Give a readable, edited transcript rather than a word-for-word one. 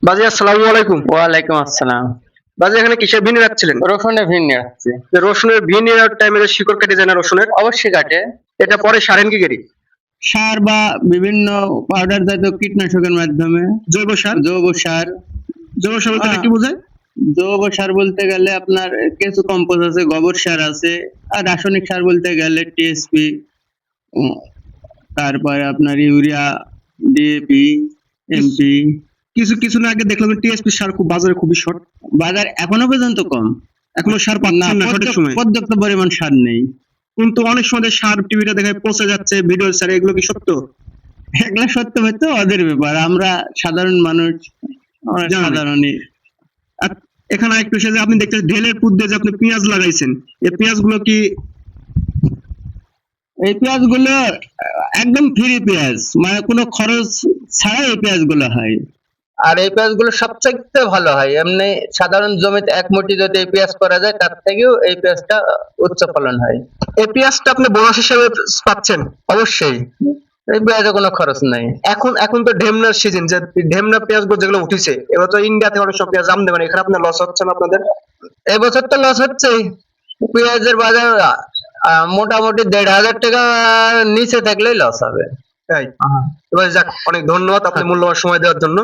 বাজি আসসালামু আলাইকুম। ওয়ালাইকুম আসসালাম। বাজি এখানে কিসের ভিন্ডি রাখছিলেন? রসুনের ভিন্ডি আসছে। যে রসুনের ভিন্ডি নেওয়ার টাইমে যে শিকড় কেটে যায় না রসুনের, অবশ্যই কাটে। এটা পরে সারেন কি করি? সার বা বিভিন্ন পাউডার জাতীয় কীটনাশকের মাধ্যমে। জৈব সার। জৈব সার। জৈব সার বলতে এটা কি বোঝায়? জৈব সার বলতে গেলে আপনার কেঁচো কম্পোস্ট আছে, গোবর সার আছে। আর রাসায়নিক সার বলতে গেলে টিএসপি, তারপরে আপনার ইউরিয়া, ডিএপি, এমপি। কিছুদিন আগে দেখলাম টিএসপি সার খুব বাজারে খুবই শর্ট। বাজার এখনো পর্যন্ত কম। এখনো সার পাচ্ছেন না সঠিক সময়ে। পর্যাপ্ত পরিমাণ সার নেই। কিন্তু অনেক সময় সার টিভিতে দেখায় পচে যাচ্ছে, ভিডিও সার, এগুলো কি সত্য? এগুলা সত্য হয়তো ওদের ব্যাপার, আমরা সাধারণ মানুষ, আমরা জানি। সাধারণই। আর এখানে একটু এসে যে আপনি দেখতে ঢেলের পুত দিয়ে যে আপনি পেঁয়াজ লাগাইছেন, এই পেঁয়াজগুলো কি এই পেঁয়াজগুলো একদম ফ্রি পেঁয়াজ, মানে কোনো খরচ ছাড়াই এই পেঁয়াজগুলো হয়। আর এই পেঁয়াজগুলো সবচাইতে ভালো হয়। এমনি সাধারণ জমিতে এক মুঠি যদি এই পেঁয়াজ করা যায়, তার থেকেও এই পেঁয়াজটা উচ্চ ফলন হয়। এই পেঁয়াজটা আপনি বোনাস হিসেবে পাচ্ছেন? অবশ্যই এই পেঁয়াজে কোনো খরচ নাই। এখন তো ঢেমনার সিজন, যে ঢেমনা পেঁয়াজগুলো যেগুলো উঠেছে, এবার তো ইন্ডিয়া থেকে অনেক সব পেঁয়াজ আমদানি করে, এখানে আপনার লস হচ্ছে না আপনাদের? এবছর তো লস হচ্ছেই। পেঁয়াজের বাজার মোটামুটি ১,৫০০ টাকা নিচে থাকলেই লস হবে। তাই? এবার যাক, অনেক ধন্যবাদ আপনি মূল্যবান সময় দেওয়ার জন্য।